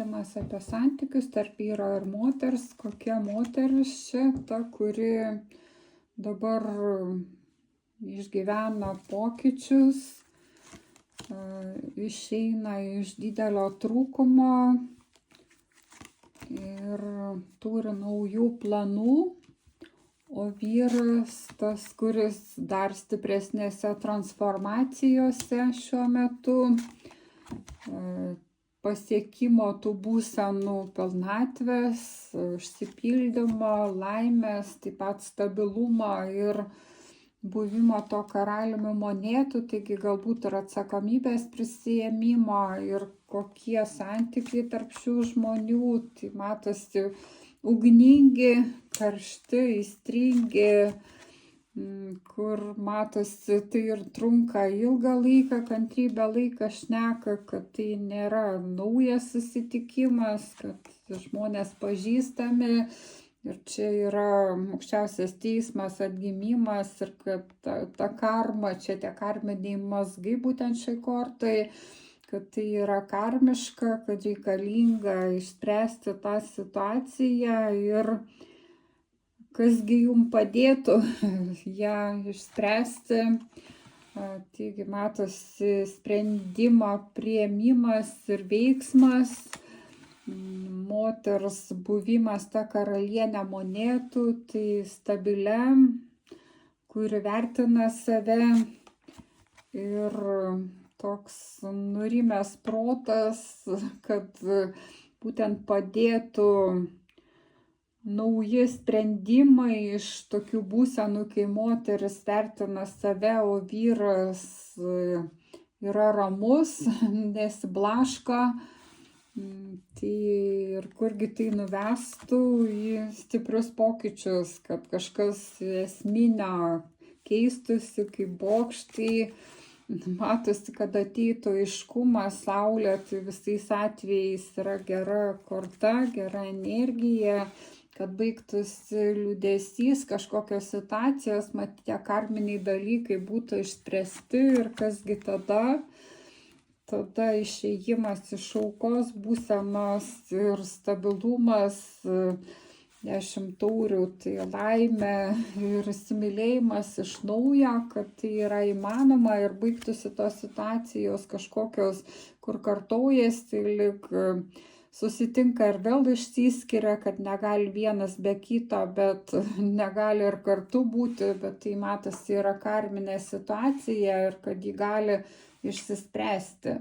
mąstymas apie santykius tarp vyro ir moters. Kokia moteris čia ta, kuri dabar išgyvena pokyčius, išeina iš didelio trūkumo ir turi naujų planų, o vyras tas, kuris dar stipresnėse transformacijose šiuo metu, pasiekimo tų būsenų pilnatvės, išsipildymo, laimės, taip pat stabilumo ir buvimo to karaliumi monetų, taigi galbūt ir atsakomybės prisiėmimo ir kokie santykiai tarp šių žmonių, tai matosi ugningi, karšti, įstringi, kur matosi tai ir trunka ilgą laiką, kantrybę laiką šneka, kad tai nėra naujas susitikimas, kad žmonės pažįstami ir čia yra aukščiausias teismas, atgimimas ir kad ta karma, čia tie karminiai mazgai būtent šiai kortai, kad tai yra karmiška, kad reikalinga išspręsti tą situaciją ir kasgi jum padėtų ją išspręsti. Taigi matosi sprendimo priėmimas ir veiksmas, moters buvimas ta karalienė monetų, tai stabilia, kuri vertina save ir toks nurimęs protas, kad būtent padėtų nauji sprendimai iš tokių būsenų, kai moteris vertina save, o vyras yra ramus, nesiblaško. Tai ir kurgi tai nuvestų į stiprius pokyčius, kad kažkas esminio keistusi, kaip bokštai, matosi, kad ateitų aiškumas, saulė, tai visais atvejais yra gera korta, gera energija, kad baigtųsi liūdesys, kažkokios situacijos, matyt, tie karminiai dalykai būtų išspręsti ir kasgi tada išėjimas iš aukos būsenos ir stabilumas, 10 taurių, tai laimė ir įsimylėjimas iš naujo, kad tai yra įmanoma ir baigtųsi tos situacijos kažkokios, kur kartojasi, lyg susitinka ir vėl išsiskiria, kad negali vienas be kito, bet negali ir kartu būti, bet tai matosi yra karminė situacija ir kad ji gali išsispręsti.